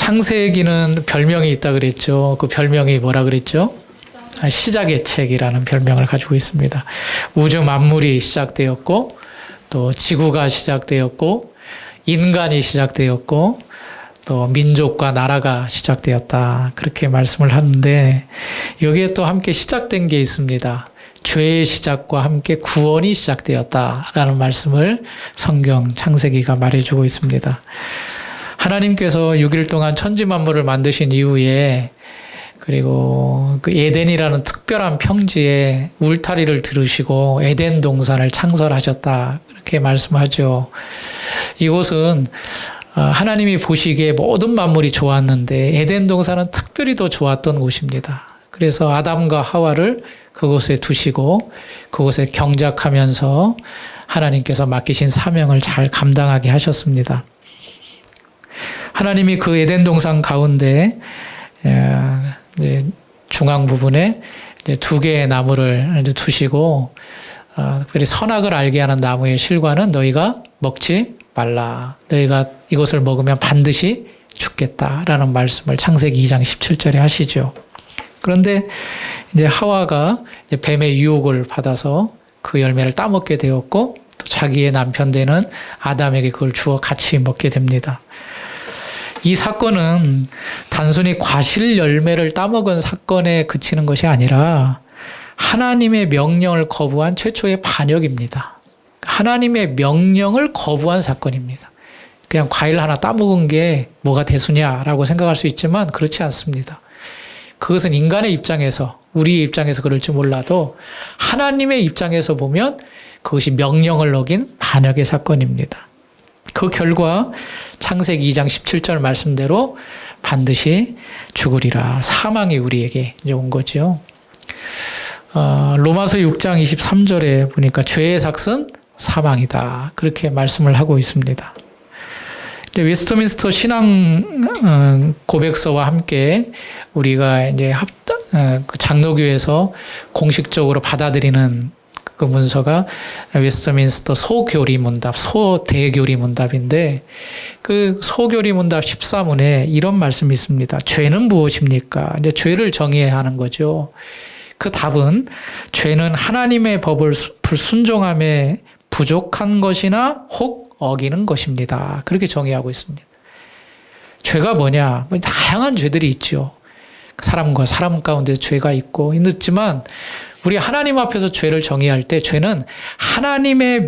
창세기는 별명이 있다 그랬죠. 그 별명이 뭐라 그랬죠? 시작의 책이라는 별명을 가지고 있습니다. 우주 만물이 시작되었고, 또 지구가 시작되었고, 인간이 시작되었고, 또 민족과 나라가 시작되었다. 그렇게 말씀을 하는데, 여기에 또 함께 시작된 게 있습니다. 죄의 시작과 함께 구원이 시작되었다라는 말씀을 성경 창세기가 말해주고 있습니다. 하나님께서 6일 동안 천지 만물을 만드신 이후에, 그리고 그 에덴이라는 특별한 평지에 울타리를 두르시고 에덴 동산을 창설하셨다. 그렇게 말씀하죠. 이곳은 하나님이 보시기에 모든 만물이 좋았는데 에덴 동산은 특별히 더 좋았던 곳입니다. 그래서 아담과 하와를 그곳에 두시고 그곳에 경작하면서 하나님께서 맡기신 사명을 잘 감당하게 하셨습니다. 하나님이 그 에덴 동산 가운데 이제 중앙 부분에 이제 두 개의 나무를 이제 두시고, 특별히 선악을 알게 하는 나무의 실과는 너희가 먹지 말라. 너희가 이것을 먹으면 반드시 죽겠다라는 말씀을 창세기 2장 17절에 하시죠. 그런데 이제 하와가 이제 뱀의 유혹을 받아서 그 열매를 따먹게 되었고, 또 자기의 남편 되는 아담에게 그걸 주어 같이 먹게 됩니다. 이 사건은 단순히 과실 열매를 따먹은 사건에 그치는 것이 아니라 하나님의 명령을 거부한 최초의 반역입니다. 하나님의 명령을 거부한 사건입니다. 그냥 과일 하나 따먹은 게 뭐가 대수냐라고 생각할 수 있지만 그렇지 않습니다. 그것은 인간의 입장에서, 우리의 입장에서 그럴지 몰라도 하나님의 입장에서 보면 그것이 명령을 어긴 반역의 사건입니다. 그 결과 창세기 2장 17절 말씀대로 반드시 죽으리라. 사망이 우리에게 이제 온 거죠. 로마서 6장 23절에 보니까 죄의 삭은 사망이다. 그렇게 말씀을 하고 있습니다. 웨스트민스터 신앙 고백서와 함께 우리가 이제 장로교에서 공식적으로 받아들이는 그 문서가 웨스트민스터 소교리 문답, 소대교리 문답인데, 그 소교리 문답 14문에 이런 말씀이 있습니다. 죄는 무엇입니까? 이제 죄를 정의해야 하는 거죠. 그 답은 죄는 하나님의 법을 불순종함에 부족한 것이나 혹 어기는 것입니다. 그렇게 정의하고 있습니다. 죄가 뭐냐? 다양한 죄들이 있죠. 사람과 사람 가운데 죄가 있고 있지만 우리 하나님 앞에서 죄를 정의할 때 죄는 하나님의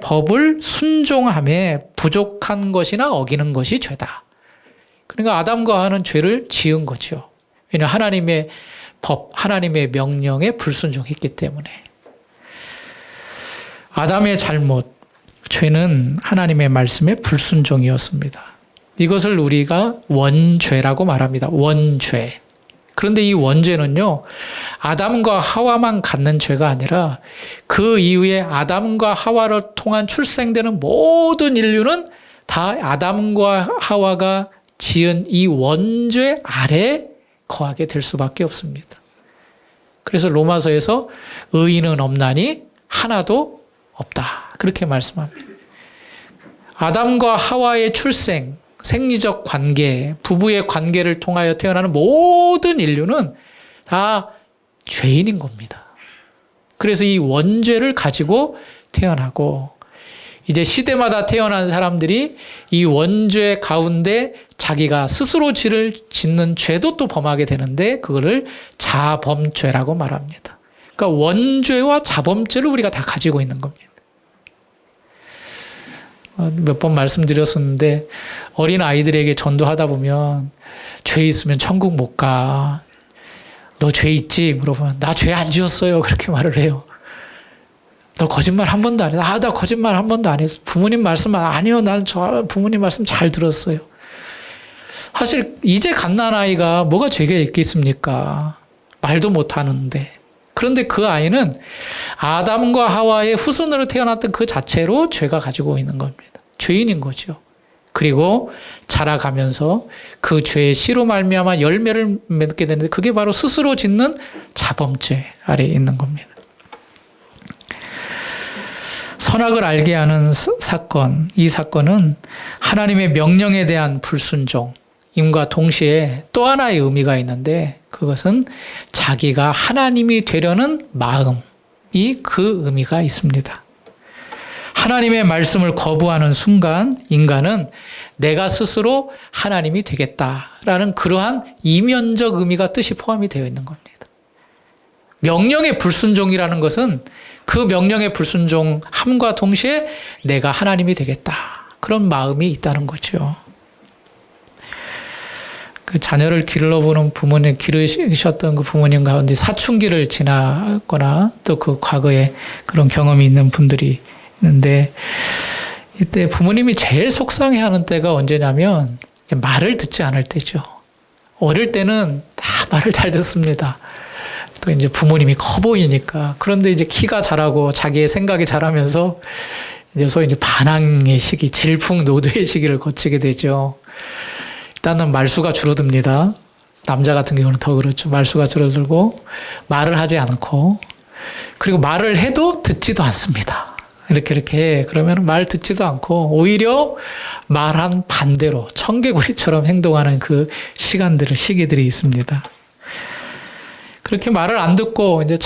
법을 순종함에 부족한 것이나 어기는 것이 죄다. 그러니까 아담과 하와는 죄를 지은 거죠. 왜냐하면 하나님의 법, 하나님의 명령에 불순종했기 때문에. 아담의 잘못, 죄는 하나님의 말씀에 불순종이었습니다. 이것을 우리가 원죄라고 말합니다. 원죄. 그런데 이 원죄는요, 아담과 하와만 갖는 죄가 아니라 그 이후에 아담과 하와를 통한 출생되는 모든 인류는 다 아담과 하와가 지은 이 원죄 아래 거하게 될 수밖에 없습니다. 그래서 로마서에서 의인은 없나니 하나도 없다. 그렇게 말씀합니다. 아담과 하와의 출생, 생리적 관계, 부부의 관계를 통하여 태어나는 모든 인류는 다 죄인인 겁니다. 그래서 이 원죄를 가지고 태어나고, 이제 시대마다 태어난 사람들이 이 원죄 가운데 자기가 스스로 죄를 짓는 죄도 또 범하게 되는데 그거를 자범죄라고 말합니다. 그러니까 원죄와 자범죄를 우리가 다 가지고 있는 겁니다. 몇 번 말씀드렸었는데 어린 아이들에게 전도하다 보면 죄 있으면 천국 못 가. 너 죄 있지? 물어보면 나 죄 안 지었어요. 그렇게 말을 해요. 너 거짓말 한 번도 안 했어. 나 거짓말 한 번도 안 했어. 부모님 말씀 아니요. 난 부모님 말씀 잘 들었어요. 사실 이제 갓난아이가 뭐가 죄가 있겠습니까? 말도 못 하는데. 그런데 그 아이는 아담과 하와의 후손으로 태어났던 그 자체로 죄가 가지고 있는 겁니다. 죄인인 거죠. 그리고 자라가면서 그 죄의 씨로 말미암아 열매를 맺게 되는데 그게 바로 스스로 짓는 자범죄 아래에 있는 겁니다. 선악을 알게 하는 사건, 이 사건은 하나님의 명령에 대한 불순종, 임과 동시에 또 하나의 의미가 있는데 그것은 자기가 하나님이 되려는 마음이 그 의미가 있습니다. 하나님의 말씀을 거부하는 순간 인간은 내가 스스로 하나님이 되겠다라는 그러한 이면적 의미가 뜻이 포함이 되어 있는 겁니다. 명령의 불순종이라는 것은 그 명령의 불순종함과 동시에 내가 하나님이 되겠다. 그런 마음이 있다는 거죠. 그 자녀를 기르러보는 부모님, 기르셨던 그 부모님 가운데 사춘기를 지나거나 또 그 과거에 그런 경험이 있는 분들이 있는데 이때 부모님이 제일 속상해하는 때가 언제냐면 말을 듣지 않을 때죠. 어릴 때는 다 말을 잘 듣습니다. 또 이제 부모님이 커 보이니까. 그런데 이제 키가 자라고 자기의 생각이 자라면서 소위 이제 반항의 시기, 질풍노도의 시기를 거치게 되죠. 일단은 말수가 줄어듭니다. 남자 같은 경우는 더 그렇죠. 말수가 줄어들고 말을 하지 않고 그리고 말을 해도 듣지도 않습니다. 이렇게 그러면 말 듣지도 않고 오히려 말한 반대로 청개구리처럼 행동하는 그 시기들이 있습니다. 그렇게 말을 안 듣고 이제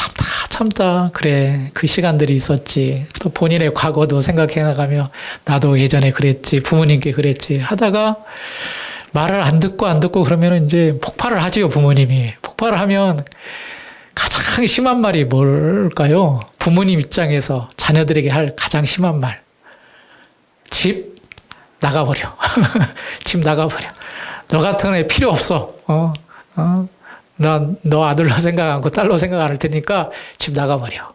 참다 그래 그 시간들이 있었지. 또 본인의 과거도 생각해 나가며 나도 예전에 그랬지 부모님께 그랬지 하다가 말을 안 듣고 그러면 이제 폭발을 하지요. 부모님이 폭발을 하면 가장 심한 말이 뭘까요? 부모님 입장에서 자녀들에게 할 가장 심한 말. 집 나가버려. 집 나가버려. 너 같은 애 필요 없어. 너 아들로 생각 않고 딸로 생각 안 할 테니까 집 나가버려.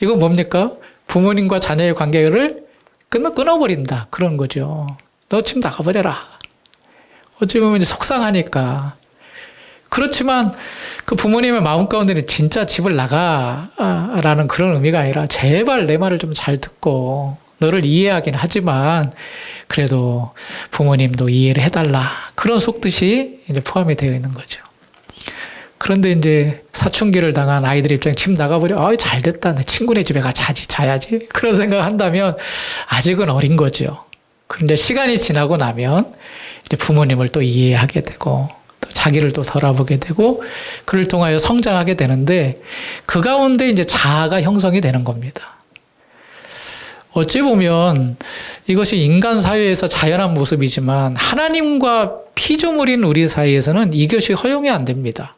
이거 뭡니까? 부모님과 자녀의 관계를 끊어버린다. 그런 거죠. 너 집 나가버려라. 어찌 보면 속상하니까. 그렇지만 그 부모님의 마음 가운데는 진짜 집을 나가라는 그런 의미가 아니라 제발 내 말을 좀 잘 듣고 너를 이해하긴 하지만 그래도 부모님도 이해를 해달라. 그런 속뜻이 이제 포함이 되어 있는 거죠. 그런데 이제 사춘기를 당한 아이들 입장에 집 나가버려. 잘 됐다. 내 친구네 집에 자야지. 그런 생각을 한다면 아직은 어린 거죠. 그런데 시간이 지나고 나면 이제 부모님을 또 이해하게 되고 또 자기를 또 돌아보게 되고 그를 통하여 성장하게 되는데 그 가운데 이제 자아가 형성이 되는 겁니다. 어찌 보면 이것이 인간 사회에서 자연한 모습이지만 하나님과 피조물인 우리 사이에서는 이것이 허용이 안 됩니다.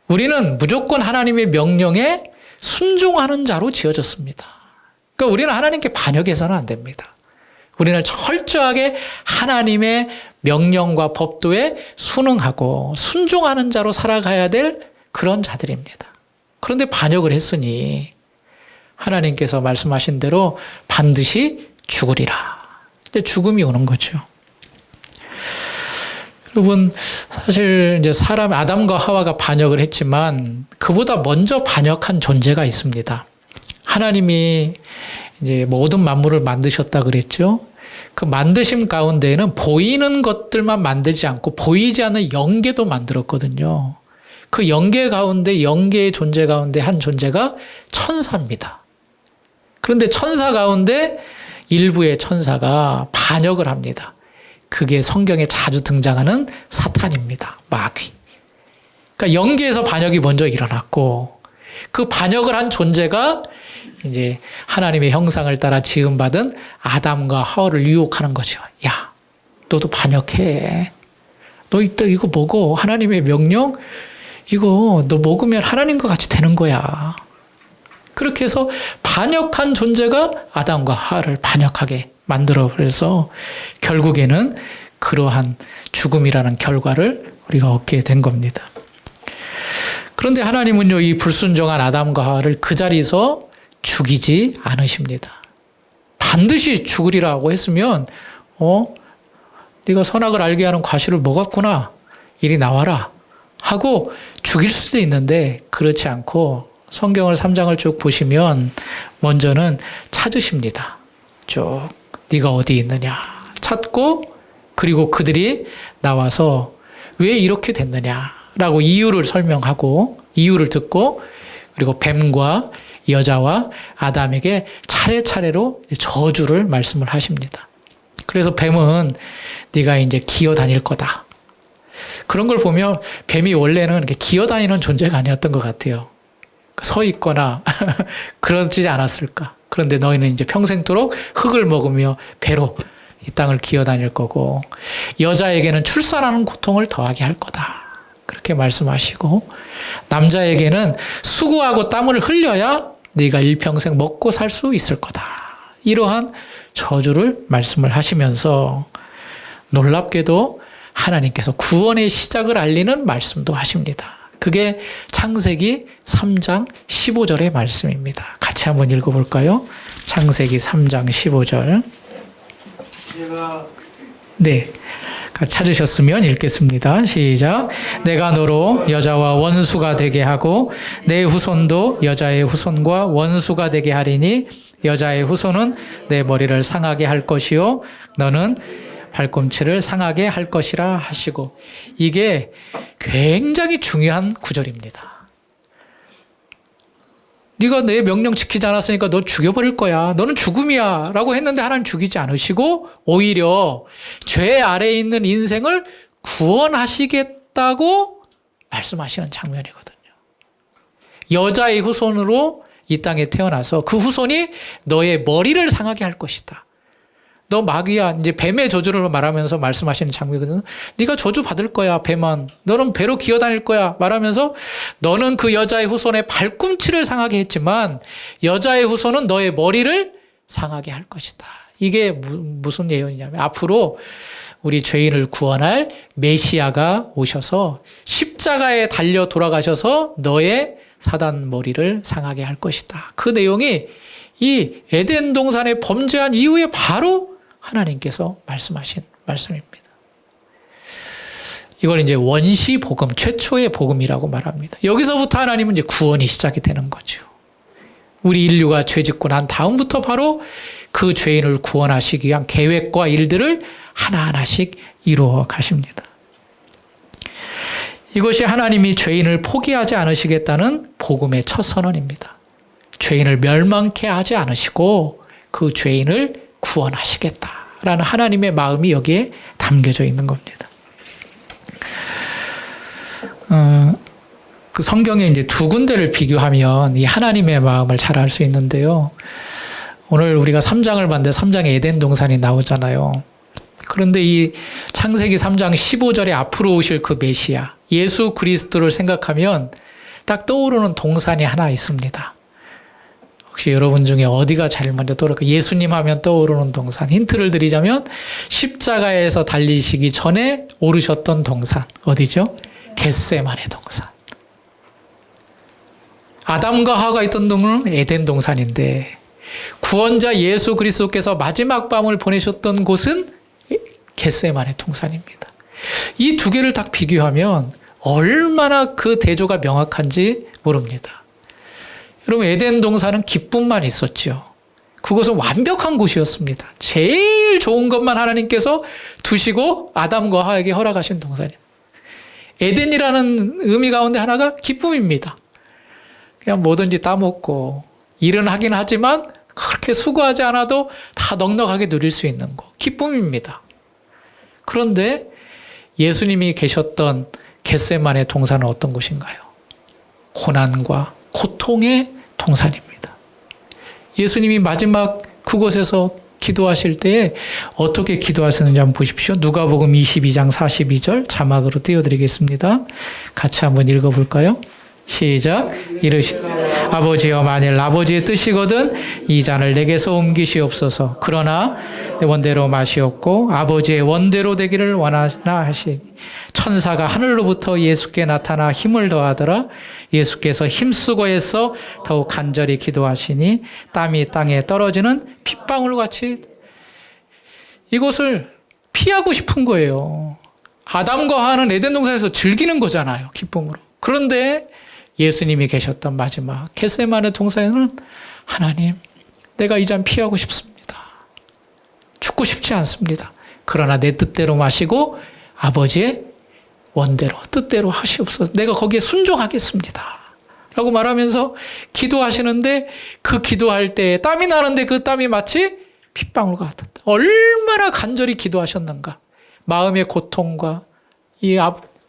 우리는 무조건 하나님의 명령에 순종하는 자로 지어졌습니다. 그러니까 우리는 하나님께 반역해서는 안 됩니다. 우리는 철저하게 하나님의 명령과 법도에 순응하고 순종하는 자로 살아가야 될 그런 자들입니다. 그런데 반역을 했으니 하나님께서 말씀하신 대로 반드시 죽으리라. 이제 죽음이 오는 거죠. 여러분, 사실 이제 아담과 하와가 반역을 했지만 그보다 먼저 반역한 존재가 있습니다. 하나님이 이제 모든 만물을 만드셨다 그랬죠. 그 만드심 가운데에는 보이는 것들만 만들지 않고 보이지 않는 영계도 만들었거든요. 그 영계 가운데 영계의 존재 가운데 한 존재가 천사입니다. 그런데 천사 가운데 일부의 천사가 반역을 합니다. 그게 성경에 자주 등장하는 사탄입니다. 마귀. 그러니까 영계에서 반역이 먼저 일어났고 그 반역을 한 존재가 이제 하나님의 형상을 따라 지음받은 아담과 하와를 유혹하는 거죠. 야, 너도 반역해. 너 이거 먹어. 하나님의 명령? 이거 너 먹으면 하나님과 같이 되는 거야. 그렇게 해서 반역한 존재가 아담과 하와를 반역하게 만들어버려서 결국에는 그러한 죽음이라는 결과를 우리가 얻게 된 겁니다. 그런데 하나님은요, 이 불순종한 아담과 하와를 그 자리에서 죽이지 않으십니다. 반드시 죽으리라고 했으면 네가 선악을 알게 하는 과실을 먹었구나. 이리 나와라. 하고 죽일 수도 있는데 그렇지 않고 성경을 3장을 쭉 보시면 먼저는 찾으십니다. 쭉 네가 어디 있느냐 찾고 그리고 그들이 나와서 왜 이렇게 됐느냐라고 이유를 설명하고 이유를 듣고 그리고 뱀과 여자와 아담에게 차례차례로 저주를 말씀을 하십니다. 그래서 뱀은 네가 이제 기어 다닐 거다. 그런 걸 보면 뱀이 원래는 이렇게 기어 다니는 존재가 아니었던 것 같아요. 서 있거나 그러지 않았을까. 그런데 너희는 이제 평생도록 흙을 먹으며 배로 이 땅을 기어 다닐 거고 여자에게는 출산하는 고통을 더하게 할 거다. 그렇게 말씀하시고 남자에게는 수고하고 땀을 흘려야 네가 일평생 먹고 살 수 있을 거다. 이러한 저주를 말씀을 하시면서 놀랍게도 하나님께서 구원의 시작을 알리는 말씀도 하십니다. 그게 창세기 3장 15절의 말씀입니다. 같이 한번 읽어볼까요? 창세기 3장 15절. 네. 찾으셨으면 읽겠습니다. 시작. 내가 너로 여자와 원수가 되게 하고 내 후손도 여자의 후손과 원수가 되게 하리니 여자의 후손은 내 머리를 상하게 할 것이요 너는 발꿈치를 상하게 할 것이라 하시고 이게 굉장히 중요한 구절입니다. 네가 내 명령 지키지 않았으니까 너 죽여버릴 거야. 너는 죽음이야. 라고 했는데 하나님 죽이지 않으시고 오히려 죄 아래에 있는 인생을 구원하시겠다고 말씀하시는 장면이거든요. 여자의 후손으로 이 땅에 태어나서 그 후손이 너의 머리를 상하게 할 것이다. 너 마귀야. 이제 뱀의 저주를 말하면서 말씀하시는 장면이거든요. 네가 저주 받을 거야, 뱀아. 너는 배로 기어다닐 거야. 말하면서 너는 그 여자의 후손의 발꿈치를 상하게 했지만 여자의 후손은 너의 머리를 상하게 할 것이다. 이게 무슨 예언이냐면 앞으로 우리 죄인을 구원할 메시아가 오셔서 십자가에 달려 돌아가셔서 너의 사단 머리를 상하게 할 것이다. 그 내용이 이 에덴 동산에 범죄한 이후에 바로 하나님께서 말씀하신 말씀입니다. 이걸 이제 원시 복음, 최초의 복음이라고 말합니다. 여기서부터 하나님은 이제 구원이 시작이 되는 거죠. 우리 인류가 죄 짓고 난 다음부터 바로 그 죄인을 구원하시기 위한 계획과 일들을 하나하나씩 이루어 가십니다. 이것이 하나님이 죄인을 포기하지 않으시겠다는 복음의 첫 선언입니다. 죄인을 멸망케 하지 않으시고 그 죄인을 구원하시겠다라는 하나님의 마음이 여기에 담겨져 있는 겁니다. 그 성경에 이제 두 군데를 비교하면 이 하나님의 마음을 잘 알 수 있는데요. 오늘 우리가 3장을 봤는데 3장에 에덴 동산이 나오잖아요. 그런데 이 창세기 3장 15절에 앞으로 오실 그 메시아, 예수 그리스도를 생각하면 딱 떠오르는 동산이 하나 있습니다. 혹시 여러분 중에 어디가 제일 먼저 떠오를까요? 예수님 하면 떠오르는 동산. 힌트를 드리자면 십자가에서 달리시기 전에 오르셨던 동산. 어디죠? 겟세마네 동산. 아담과 하와가 있던 동은 에덴 동산인데 구원자 예수 그리스도께서 마지막 밤을 보내셨던 곳은 겟세마네 동산입니다. 이 두 개를 딱 비교하면 얼마나 그 대조가 명확한지 모릅니다. 여러분 에덴 동산은 기쁨만 있었죠. 그것은 완벽한 곳이었습니다. 제일 좋은 것만 하나님께서 두시고 아담과 하와에게 허락하신 동산이에요. 에덴이라는 의미 가운데 하나가 기쁨입니다. 그냥 뭐든지 따먹고 일은 하긴 하지만 그렇게 수고하지 않아도 다 넉넉하게 누릴 수 있는 것. 기쁨입니다. 그런데 예수님이 계셨던 겟세마네 동산은 어떤 곳인가요? 고난과 고통의 동산입니다. 예수님이 마지막 그곳에서 기도하실 때에 어떻게 기도하시는지 한번 보십시오. 누가복음 22장 42절 자막으로 띄워드리겠습니다. 같이 한번 읽어볼까요? 시작. 이르시 아버지여 만일 아버지의 뜻이거든 이 잔을 내게서 옮기시옵소서. 그러나 내 원대로 마시옵고 아버지의 원대로 되기를 원하나 하시니 천사가 하늘로부터 예수께 나타나 힘을 더하더라. 예수께서 힘쓰고 애써 더욱 간절히 기도하시니 땀이 땅에 떨어지는 핏방울같이. 이것을 피하고 싶은 거예요. 아담과 하와는 에덴 동산에서 즐기는 거잖아요. 기쁨으로. 그런데 예수님이 계셨던 마지막 겟세마네 동산에는 하나님, 내가 이 잔 피하고 싶습니다. 죽고 싶지 않습니다. 그러나 내 뜻대로 마시고 아버지의 원대로 뜻대로 하시옵소서. 내가 거기에 순종하겠습니다. 라고 말하면서 기도하시는데 그 기도할 때 땀이 나는데 그 땀이 마치 핏방울과 같았다. 얼마나 간절히 기도하셨는가. 마음의 고통과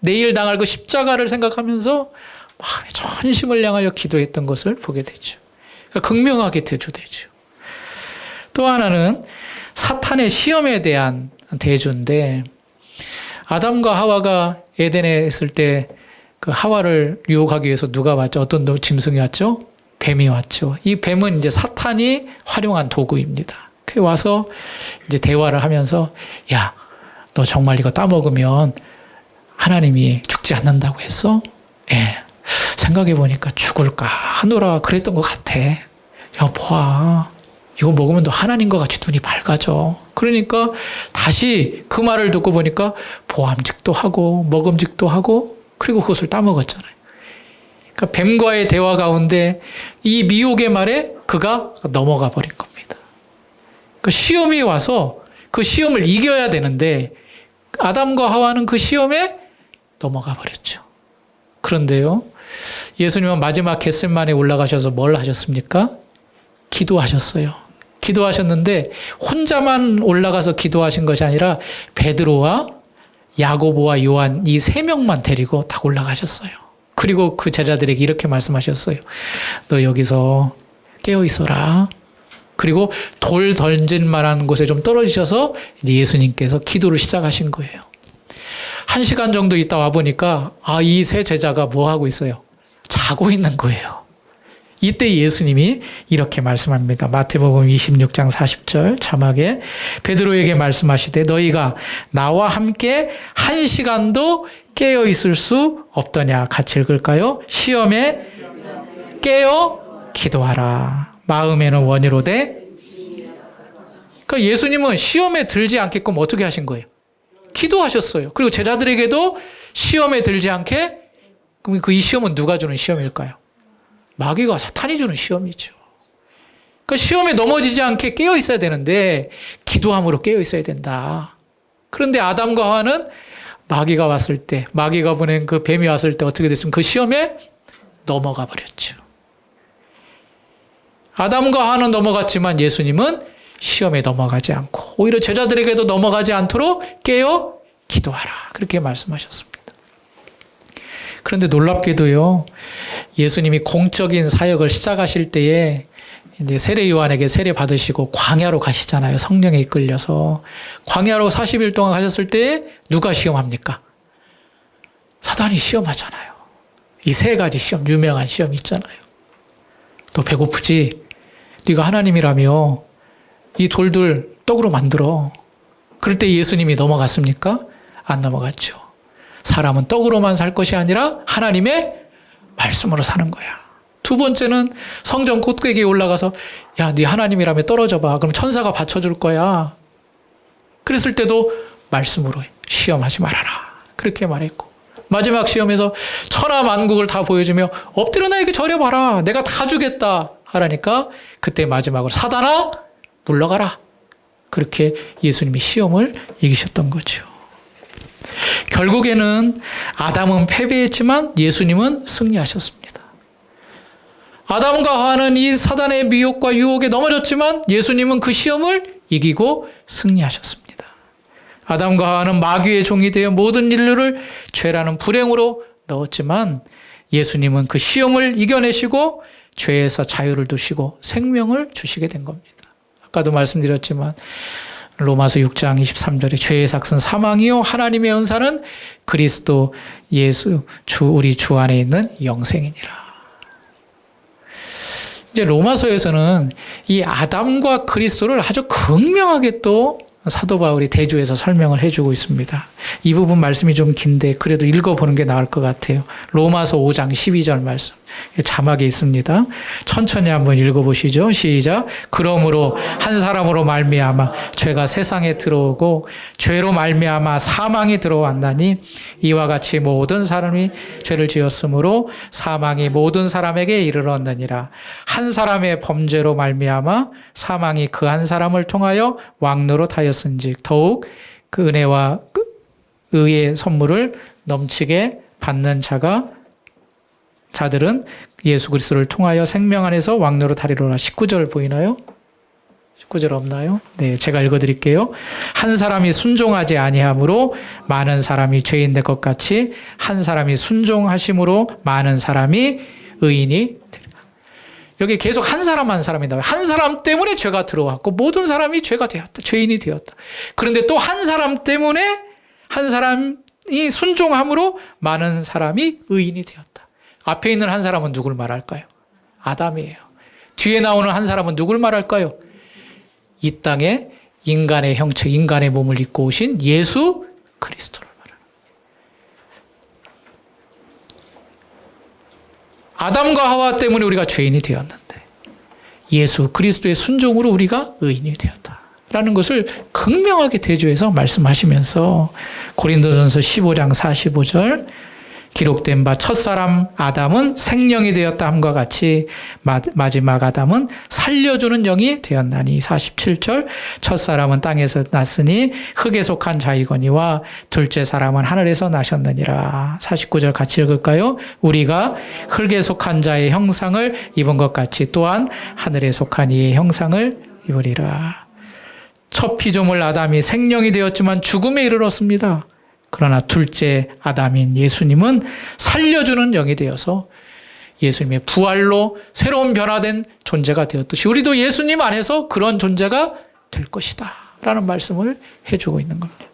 내일 당할 그 십자가를 생각하면서 마음의 전심을 향하여 기도했던 것을 보게 되죠. 그러니까 극명하게 대조되죠. 또 하나는 사탄의 시험에 대한 대조인데, 아담과 하와가 에덴에 있을 때 그 하와를 유혹하기 위해서 누가 왔죠? 어떤 짐승이 왔죠? 뱀이 왔죠. 이 뱀은 이제 사탄이 활용한 도구입니다. 그 와서 이제 대화를 하면서, 야, 너 정말 이거 따먹으면 하나님이 죽지 않는다고 했어? 예. 생각해보니까 죽을까 하노라 그랬던 것 같아. 야, 봐. 이거 먹으면 너 하나님과 같이 눈이 밝아져. 그러니까 다시 그 말을 듣고 보니까 보암직도 하고 먹음직도 하고 그리고 그것을 따먹었잖아요. 그러니까 뱀과의 대화 가운데 이 미혹의 말에 그가 넘어가 버린 겁니다. 그러니까 시험이 와서 그 시험을 이겨야 되는데 아담과 하와는 그 시험에 넘어가 버렸죠. 그런데요, 예수님은 마지막 겟세마네에 올라가셔서 뭘 하셨습니까? 기도하셨어요. 기도하셨는데 혼자만 올라가서 기도하신 것이 아니라 베드로와 야고보와 요한 이 세 명만 데리고 딱 올라가셨어요. 그리고 그 제자들에게 이렇게 말씀하셨어요. 너 여기서 깨어 있어라. 그리고 돌 던질 만한 곳에 좀 떨어지셔서 이제 예수님께서 기도를 시작하신 거예요. 1시간 정도 있다 와보니까 이 세 제자가 뭐 하고 있어요? 자고 있는 거예요. 이때 예수님이 이렇게 말씀합니다. 마태복음 26장 40절 자막에 베드로에게 말씀하시되 너희가 나와 함께 1시간도 깨어 있을 수 없더냐. 같이 읽을까요? 시험에 깨어 기도하라. 마음에는 원이로되. 그러니까 예수님은 시험에 들지 않게끔 어떻게 하신 거예요? 기도하셨어요. 그리고 제자들에게도 시험에 들지 않게. 그럼 이 시험은 누가 주는 시험일까요? 마귀가 사탄이 주는 시험이죠. 그러니까 시험에 넘어지지 않게 깨어 있어야 되는데 기도함으로 깨어 있어야 된다. 그런데 아담과 하와는 마귀가 왔을 때, 마귀가 보낸 그 뱀이 왔을 때 어떻게 됐습니까? 그 시험에 넘어가 버렸죠. 아담과 하와는 넘어갔지만 예수님은 시험에 넘어가지 않고 오히려 제자들에게도 넘어가지 않도록 깨어 기도하라. 그렇게 말씀하셨습니다. 그런데 놀랍게도요, 예수님이 공적인 사역을 시작하실 때에 이제 세례 요한에게 세례 받으시고 광야로 가시잖아요. 성령에 이끌려서. 광야로 40일 동안 가셨을 때 누가 시험합니까? 사단이 시험하잖아요. 이 세 가지 시험, 유명한 시험이 있잖아요. 너 배고프지? 네가 하나님이라며 이 돌들 떡으로 만들어. 그럴 때 예수님이 넘어갔습니까? 안 넘어갔죠. 사람은 떡으로만 살 것이 아니라 하나님의 말씀으로 사는 거야. 두 번째는 성전 꼭대기에 올라가서 야, 네 하나님이라며 떨어져 봐. 그럼 천사가 받쳐줄 거야. 그랬을 때도 말씀으로 시험하지 말아라. 그렇게 말했고 마지막 시험에서 천하 만국을 다 보여주며 엎드려 나에게 절여봐라. 내가 다 주겠다 하라니까 그때 마지막으로 사단아 물러가라. 그렇게 예수님이 시험을 이기셨던 거죠. 결국에는 아담은 패배했지만 예수님은 승리하셨습니다. 아담과 하와는 이 사단의 미혹과 유혹에 넘어졌지만 예수님은 그 시험을 이기고 승리하셨습니다. 아담과 하와는 마귀의 종이 되어 모든 인류를 죄라는 불행으로 넣었지만 예수님은 그 시험을 이겨내시고 죄에서 자유를 두시고 생명을 주시게 된 겁니다. 아까도 말씀드렸지만 로마서 6장 23절에 죄의 삭은 사망이요 하나님의 은사는 그리스도 예수 우리 주 안에 있는 영생이니라. 이제 로마서에서는 이 아담과 그리스도를 아주 극명하게 또 사도 바울이 대조해서 설명을 해주고 있습니다. 이 부분 말씀이 좀 긴데 그래도 읽어보는 게 나을 것 같아요. 로마서 5장 12절 말씀. 자막에 있습니다. 천천히 한번 읽어보시죠. 시작. 그러므로 한 사람으로 말미암아 죄가 세상에 들어오고 죄로 말미암아 사망이 들어왔나니 이와 같이 모든 사람이 죄를 지었으므로 사망이 모든 사람에게 이르렀느니라. 한 사람의 범죄로 말미암아 사망이 그 한 사람을 통하여 왕노릇하였은즉 더욱 그 은혜와 의의 선물을 넘치게 받는 자들은 예수 그리스도를 통하여 생명 안에서 왕노릇하리로라. 19절 보이나요? 19절 없나요? 네, 제가 읽어드릴게요. 한 사람이 순종하지 아니함으로 많은 사람이 죄인 될 것 같이 한 사람이 순종하심으로 많은 사람이 의인이 되리라. 여기 계속 한 사람 한 사람이 나와요. 한 사람 때문에 죄가 들어왔고 모든 사람이 죄가 되었다. 죄인이 되었다. 그런데 또 한 사람 때문에 한 사람이 순종함으로 많은 사람이 의인이 되었다. 앞에 있는 한 사람은 누굴 말할까요? 아담이에요. 뒤에 나오는 한 사람은 누굴 말할까요? 이 땅에 인간의 형체, 인간의 몸을 입고 오신 예수 그리스도를 말합니다. 아담과 하와 때문에 우리가 죄인이 되었는데 예수 그리스도의 순종으로 우리가 의인이 되었다라는 것을 극명하게 대조해서 말씀하시면서 고린도전서 15장 45절 기록된 바 첫사람 아담은 생령이 되었다 함과 같이 마지막 아담은 살려주는 영이 되었나니 47절 첫사람은 땅에서 났으니 흙에 속한 자이거니와 둘째 사람은 하늘에서 나셨느니라. 49절 같이 읽을까요? 우리가 흙에 속한 자의 형상을 입은 것 같이 또한 하늘에 속한 이의 형상을 입으리라. 첫 피조물 아담이 생령이 되었지만 죽음에 이르렀습니다. 그러나 둘째 아담인 예수님은 살려주는 영이 되어서 예수님의 부활로 새로운 변화된 존재가 되었듯이 우리도 예수님 안에서 그런 존재가 될 것이다 라는 말씀을 해주고 있는 겁니다.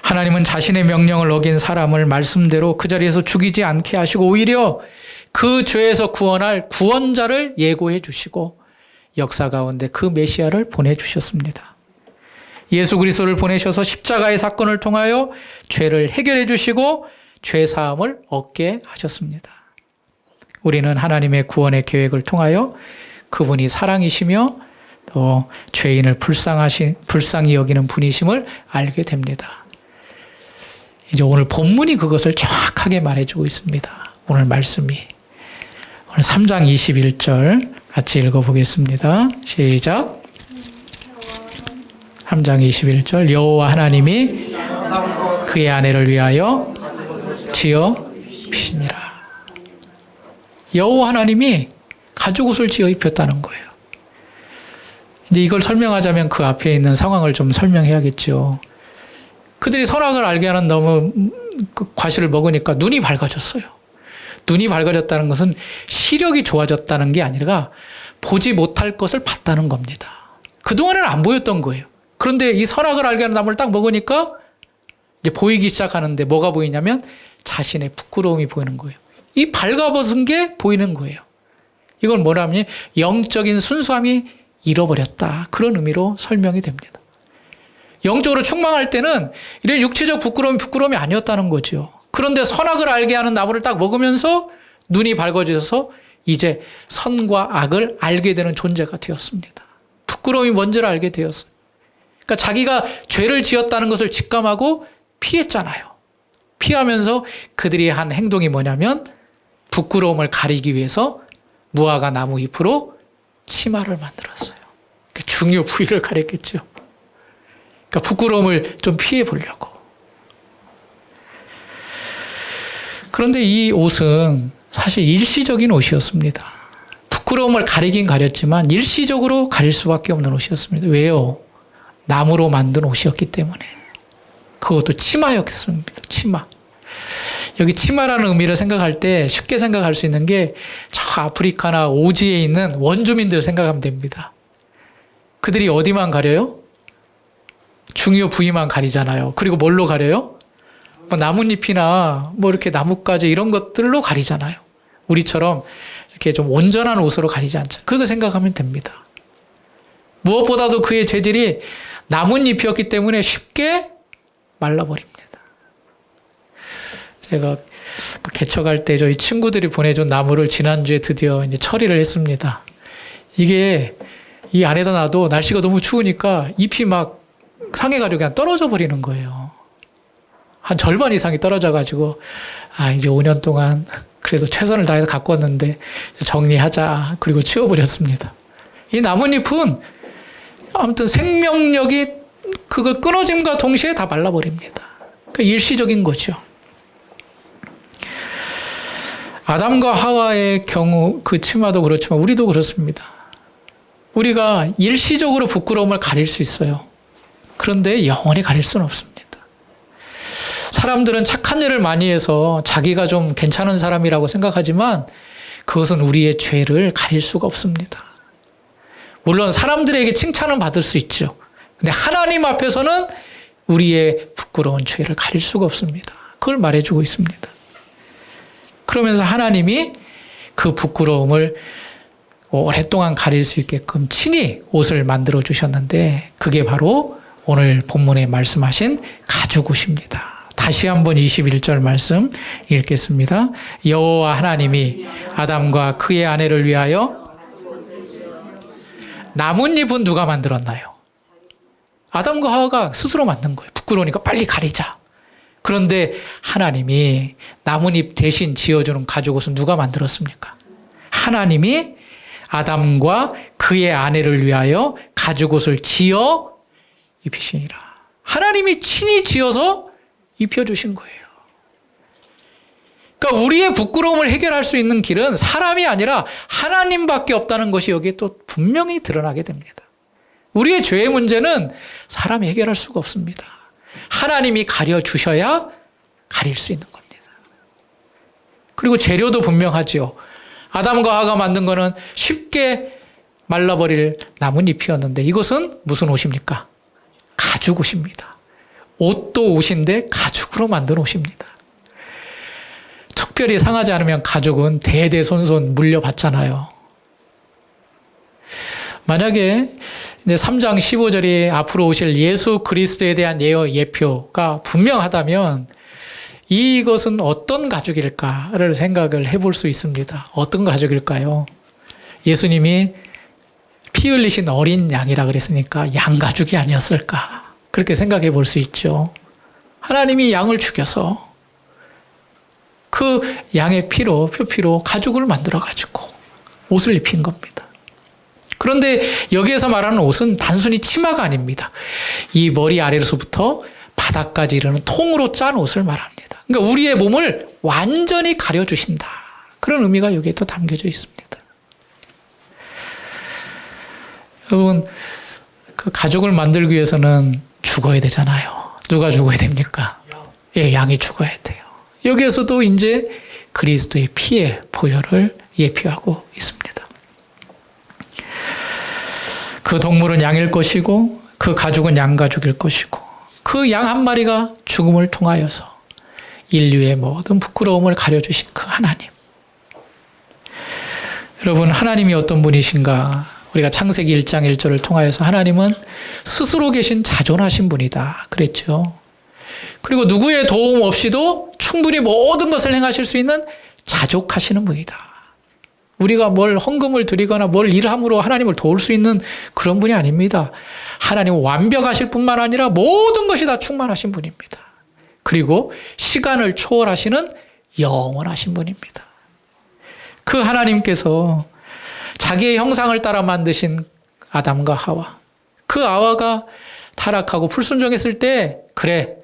하나님은 자신의 명령을 어긴 사람을 말씀대로 그 자리에서 죽이지 않게 하시고 오히려 그 죄에서 구원할 구원자를 예고해 주시고 역사 가운데 그 메시아를 보내주셨습니다. 예수 그리스도를 보내셔서 십자가의 사건을 통하여 죄를 해결해 주시고 죄 사함을 얻게 하셨습니다. 우리는 하나님의 구원의 계획을 통하여 그분이 사랑이시며 또 죄인을 불쌍히 여기는 분이심을 알게 됩니다. 이제 오늘 본문이 그것을 정확하게 말해주고 있습니다. 오늘 말씀이. 오늘 3장 21절 같이 읽어보겠습니다. 시작. 3장 21절 여호와 하나님이 그의 아내를 위하여 지어 입히시니라. 여호와 하나님이 가죽옷을 지어 입혔다는 거예요. 이제 이걸 설명하자면 그 앞에 있는 상황을 좀 설명해야겠죠. 그들이 선악을 알게 하는 너무 과실을 먹으니까 눈이 밝아졌어요. 눈이 밝아졌다는 것은 시력이 좋아졌다는 게 아니라 보지 못할 것을 봤다는 겁니다. 그동안에는 안 보였던 거예요. 그런데 이 선악을 알게 하는 나무를 딱 먹으니까 이제 보이기 시작하는데 뭐가 보이냐면 자신의 부끄러움이 보이는 거예요. 이 발가벗은 게 보이는 거예요. 이건 뭐라면 영적인 순수함이 잃어버렸다. 그런 의미로 설명이 됩니다. 영적으로 충만할 때는 이런 육체적 부끄러움이 아니었다는 거죠. 그런데 선악을 알게 하는 나무를 딱 먹으면서 눈이 밝아져서 이제 선과 악을 알게 되는 존재가 되었습니다. 부끄러움이 뭔지를 알게 되었어요. 그러니까 자기가 죄를 지었다는 것을 직감하고 피했잖아요. 피하면서 그들이 한 행동이 뭐냐면 부끄러움을 가리기 위해서 무화과 나무 잎으로 치마를 만들었어요. 중요 부위를 가렸겠죠. 그러니까 부끄러움을 좀 피해 보려고. 그런데 이 옷은 사실 일시적인 옷이었습니다. 부끄러움을 가리긴 가렸지만 일시적으로 가릴 수밖에 없는 옷이었습니다. 왜요? 나무로 만든 옷이었기 때문에. 그것도 치마였습니다. 치마. 여기 치마라는 의미를 생각할 때 쉽게 생각할 수 있는 게 저 아프리카나 오지에 있는 원주민들 생각하면 됩니다. 그들이 어디만 가려요? 중요 부위만 가리잖아요. 그리고 뭘로 가려요? 뭐 나뭇잎이나 뭐 이렇게 나뭇가지 이런 것들로 가리잖아요. 우리처럼 이렇게 좀 온전한 옷으로 가리지 않죠. 그렇게 생각하면 됩니다. 무엇보다도 그의 재질이 나뭇잎이었기 때문에 쉽게 말라버립니다. 제가 개척할 때 저희 친구들이 보내준 나무를 지난주에 드디어 이제 처리를 했습니다. 이게 이 안에다 놔도 날씨가 너무 추우니까 잎이 막 상해가지고 그냥 떨어져 버리는 거예요. 한 절반 이상이 떨어져가지고 이제 5년 동안 그래도 최선을 다해서 갖고 왔는데 정리하자. 그리고 치워버렸습니다. 이 나뭇잎은 아무튼 생명력이 그걸 끊어짐과 동시에 다 말라버립니다. 그러니까 일시적인 거죠. 아담과 하와의 경우 그 치마도 그렇지만 우리도 그렇습니다. 우리가 일시적으로 부끄러움을 가릴 수 있어요. 그런데 영원히 가릴 수는 없습니다. 사람들은 착한 일을 많이 해서 자기가 좀 괜찮은 사람이라고 생각하지만 그것은 우리의 죄를 가릴 수가 없습니다. 물론 사람들에게 칭찬은 받을 수 있죠. 근데 하나님 앞에서는 우리의 부끄러운 죄를 가릴 수가 없습니다. 그걸 말해주고 있습니다. 그러면서 하나님이 그 부끄러움을 오랫동안 가릴 수 있게끔 친히 옷을 만들어 주셨는데 그게 바로 오늘 본문에 말씀하신 가죽옷입니다. 다시 한번 21절 말씀 읽겠습니다. 여호와 하나님이 아담과 그의 아내를 위하여 나뭇잎은 누가 만들었나요? 아담과 하와가 스스로 만든 거예요. 부끄러우니까 빨리 가리자. 그런데 하나님이 나뭇잎 대신 지어주는 가죽옷은 누가 만들었습니까? 하나님이 아담과 그의 아내를 위하여 가죽옷을 지어 입히시니라. 하나님이 친히 지어서 입혀주신 거예요. 그러니까 우리의 부끄러움을 해결할 수 있는 길은 사람이 아니라 하나님밖에 없다는 것이 여기에 또 분명히 드러나게 됩니다. 우리의 죄의 문제는 사람이 해결할 수가 없습니다. 하나님이 가려주셔야 가릴 수 있는 겁니다. 그리고 재료도 분명하지요. 아담과 하와가 만든 거는 쉽게 말라버릴 나뭇잎이었는데 이것은 무슨 옷입니까? 가죽옷입니다. 옷도 옷인데 가죽으로 만든 옷입니다. 특별히 상하지 않으면 가죽은 대대손손 물려받잖아요. 만약에 이제 3장 15절이 앞으로 오실 예수 그리스도에 대한 예표가 분명하다면 이것은 어떤 가죽일까를 생각을 해볼 수 있습니다. 어떤 가죽일까요? 예수님이 피 흘리신 어린 양이라 그랬으니까 양가죽이 아니었을까? 그렇게 생각해 볼 수 있죠. 하나님이 양을 죽여서 그 양의 표피로 가죽을 만들어가지고 옷을 입힌 겁니다. 그런데 여기에서 말하는 옷은 단순히 치마가 아닙니다. 이 머리 아래로부터 바닥까지 이르는 통으로 짠 옷을 말합니다. 그러니까 우리의 몸을 완전히 가려주신다. 그런 의미가 여기에 또 담겨져 있습니다. 여러분, 그 가죽을 만들기 위해서는 죽어야 되잖아요. 누가 죽어야 됩니까? 예, 양이 죽어야 돼요. 여기에서도 이제 그리스도의 피의 보혈을 예표하고 있습니다. 그 동물은 양일 것이고 그 가죽은 양가죽일 것이고 그 양 한 마리가 죽음을 통하여서 인류의 모든 부끄러움을 가려주신 그 하나님. 여러분, 하나님이 어떤 분이신가? 우리가 창세기 1장 1절을 통하여서 하나님은 스스로 계신 자존하신 분이다 그랬죠. 그리고 누구의 도움 없이도 충분히 모든 것을 행하실 수 있는 자족하시는 분이다. 우리가 뭘 헌금을 드리거나 뭘 일함으로 하나님을 도울 수 있는 그런 분이 아닙니다. 하나님은 완벽하실 뿐만 아니라 모든 것이 다 충만하신 분입니다. 그리고 시간을 초월하시는 영원하신 분입니다. 그 하나님께서 자기의 형상을 따라 만드신 아담과 하와, 그 하와가 타락하고 불순종했을 때 그래,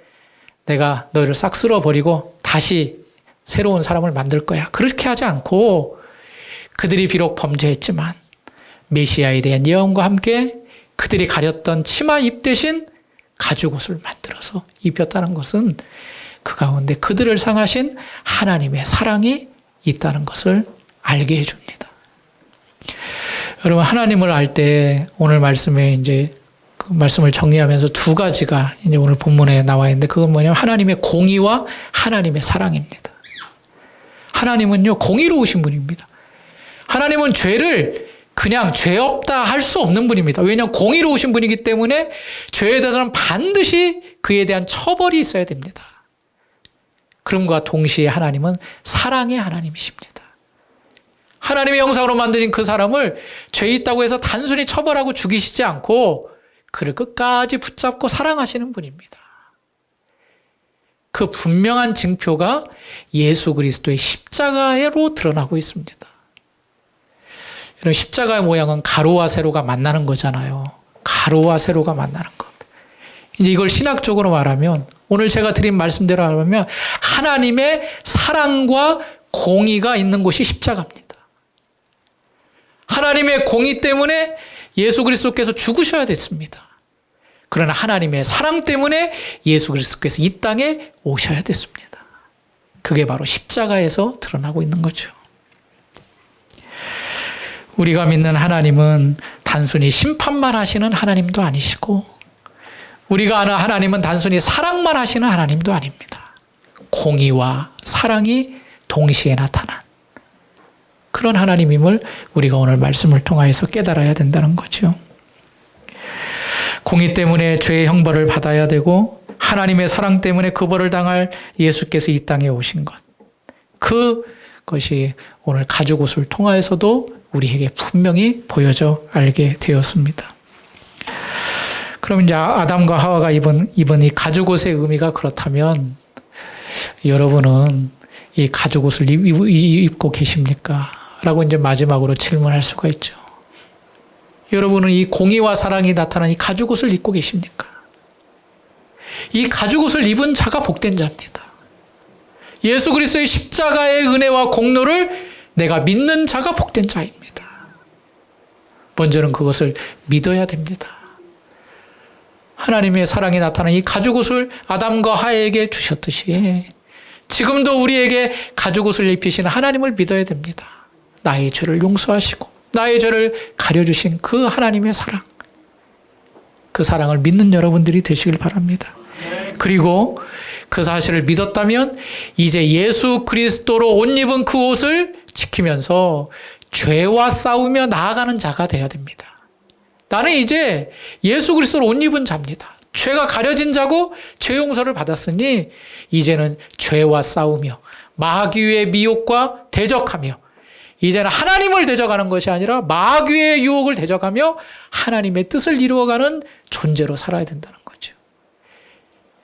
내가 너희를 싹 쓸어버리고 다시 새로운 사람을 만들 거야. 그렇게 하지 않고 그들이 비록 범죄했지만 메시아에 대한 예언과 함께 그들이 가렸던 치마 입 대신 가죽옷을 만들어서 입혔다는 것은 그 가운데 그들을 상하신 하나님의 사랑이 있다는 것을 알게 해줍니다. 여러분, 하나님을 알 때 오늘 말씀에 이제 그 말씀을 정리하면서 두 가지가 이제 오늘 본문에 나와 있는데 그건 뭐냐면 하나님의 공의와 하나님의 사랑입니다. 하나님은요, 공의로우신 분입니다. 하나님은 죄를 그냥 죄 없다 할 수 없는 분입니다. 왜냐하면 공의로우신 분이기 때문에 죄에 대해서는 반드시 그에 대한 처벌이 있어야 됩니다. 그럼과 동시에 하나님은 사랑의 하나님이십니다. 하나님의 형상으로 만드신 그 사람을 죄 있다고 해서 단순히 처벌하고 죽이시지 않고 그를 끝까지 붙잡고 사랑하시는 분입니다. 그 분명한 증표가 예수 그리스도의 십자가로 드러나고 있습니다. 이런 십자가의 모양은 가로와 세로가 만나는 거잖아요. 가로와 세로가 만나는 것. 이제 이걸 신학적으로 말하면 오늘 제가 드린 말씀대로 하면 하나님의 사랑과 공의가 있는 곳이 십자가입니다. 하나님의 공의 때문에 예수 그리스도께서 죽으셔야 됐습니다. 그러나 하나님의 사랑 때문에 예수 그리스도께서 이 땅에 오셔야 됐습니다. 그게 바로 십자가에서 드러나고 있는 거죠. 우리가 믿는 하나님은 단순히 심판만 하시는 하나님도 아니시고, 우리가 아는 하나님은 단순히 사랑만 하시는 하나님도 아닙니다. 공의와 사랑이 동시에 나타난 그런 하나님임을 우리가 오늘 말씀을 통하여서 깨달아야 된다는 거죠. 공의 때문에 죄의 형벌을 받아야 되고, 하나님의 사랑 때문에 그 벌을 당할 예수께서 이 땅에 오신 것, 그것이 오늘 가죽옷을 통하여서도 우리에게 분명히 보여져 알게 되었습니다. 그럼 이제 아담과 하와가 입은 이 가죽옷의 의미가 그렇다면, 여러분은 이 가죽옷을 입고 계십니까? 라고 이제 마지막으로 질문할 수가 있죠. 여러분은 이 공의와 사랑이 나타난 이 가죽옷을 입고 계십니까? 이 가죽옷을 입은 자가 복된 자입니다. 예수 그리스도의 십자가의 은혜와 공로를 내가 믿는 자가 복된 자입니다. 먼저는 그것을 믿어야 됩니다. 하나님의 사랑이 나타난 이 가죽옷을 아담과 하와에게 주셨듯이 지금도 우리에게 가죽옷을 입히시는 하나님을 믿어야 됩니다. 나의 죄를 용서하시고 나의 죄를 가려주신 그 하나님의 사랑, 그 사랑을 믿는 여러분들이 되시길 바랍니다. 그리고 그 사실을 믿었다면 이제 예수 그리스도로 옷 입은 그 옷을 지키면서 죄와 싸우며 나아가는 자가 되어야 됩니다. 나는 이제 예수 그리스도로 옷 입은 자입니다. 죄가 가려진 자고 죄 용서를 받았으니 이제는 죄와 싸우며 마귀의 미혹과 대적하며, 이제는 하나님을 대적하는 것이 아니라 마귀의 유혹을 대적하며 하나님의 뜻을 이루어가는 존재로 살아야 된다는 거죠.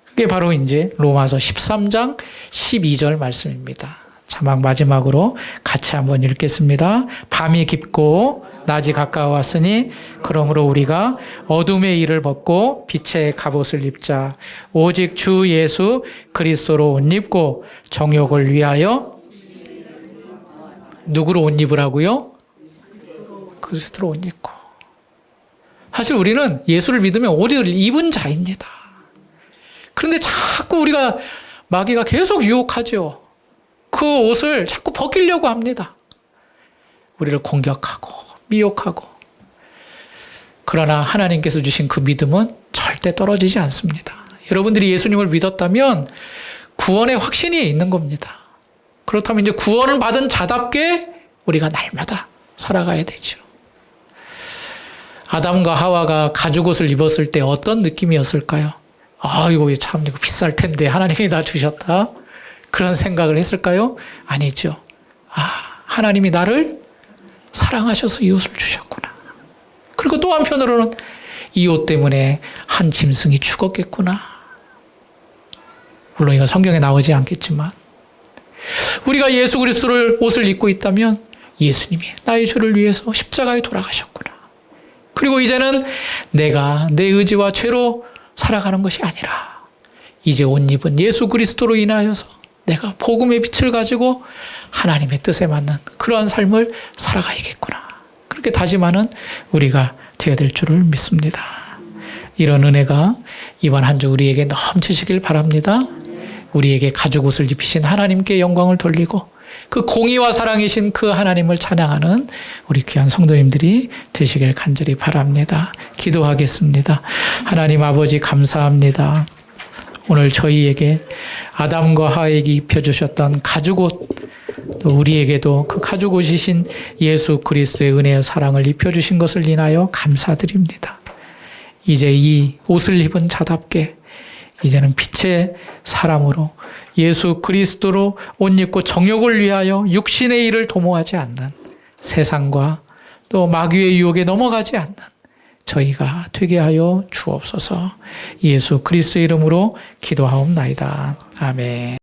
그게 바로 이제 로마서 13장 12절 말씀입니다. 자막 마지막으로 같이 한번 읽겠습니다. 밤이 깊고 낮이 가까웠으니 그러므로 우리가 어둠의 일을 벗고 빛의 갑옷을 입자. 오직 주 예수 그리스도로 옷 입고 정욕을 위하여, 누구로 옷 입으라고요? 그리스도로 옷 입고. 사실 우리는 예수를 믿으면 옷을 입은 자입니다. 그런데 자꾸 우리가 마귀가 계속 유혹하죠. 그 옷을 자꾸 벗기려고 합니다. 우리를 공격하고 미혹하고. 그러나 하나님께서 주신 그 믿음은 절대 떨어지지 않습니다. 여러분들이 예수님을 믿었다면 구원의 확신이 있는 겁니다. 그렇다면 이제 구원을 받은 자답게 우리가 날마다 살아가야 되죠. 아담과 하와가 가죽옷을 입었을 때 어떤 느낌이었을까요? 이거 참 이거 비쌀 텐데 하나님이 나 주셨다, 그런 생각을 했을까요? 아니죠. 하나님이 나를 사랑하셔서 이 옷을 주셨구나. 그리고 또 한편으로는 이 옷 때문에 한 짐승이 죽었겠구나. 물론 이건 성경에 나오지 않겠지만, 우리가 예수 그리스도를 옷을 입고 있다면 예수님이 나의 죄를 위해서 십자가에 돌아가셨구나. 그리고 이제는 내가 내 의지와 죄로 살아가는 것이 아니라 이제 옷 입은 예수 그리스도로 인하여서 내가 복음의 빛을 가지고 하나님의 뜻에 맞는 그러한 삶을 살아가야겠구나. 그렇게 다짐하는 우리가 되어야 될 줄을 믿습니다. 이런 은혜가 이번 한 주 우리에게 넘치시길 바랍니다. 우리에게 가죽옷을 입히신 하나님께 영광을 돌리고 그 공의와 사랑이신 그 하나님을 찬양하는 우리 귀한 성도님들이 되시길 간절히 바랍니다. 기도하겠습니다. 하나님 아버지 감사합니다. 오늘 저희에게 아담과 하와에게 입혀주셨던 가죽옷, 또 우리에게도 그 가죽옷이신 예수 그리스도의 은혜의 사랑을 입혀주신 것을 인하여 감사드립니다. 이제 이 옷을 입은 자답게 이제는 빛의 사람으로 예수 그리스도로 옷 입고 정욕을 위하여 육신의 일을 도모하지 않는, 세상과 또 마귀의 유혹에 넘어가지 않는 저희가 되게 하여 주옵소서. 예수 그리스도의 이름으로 기도하옵나이다. 아멘.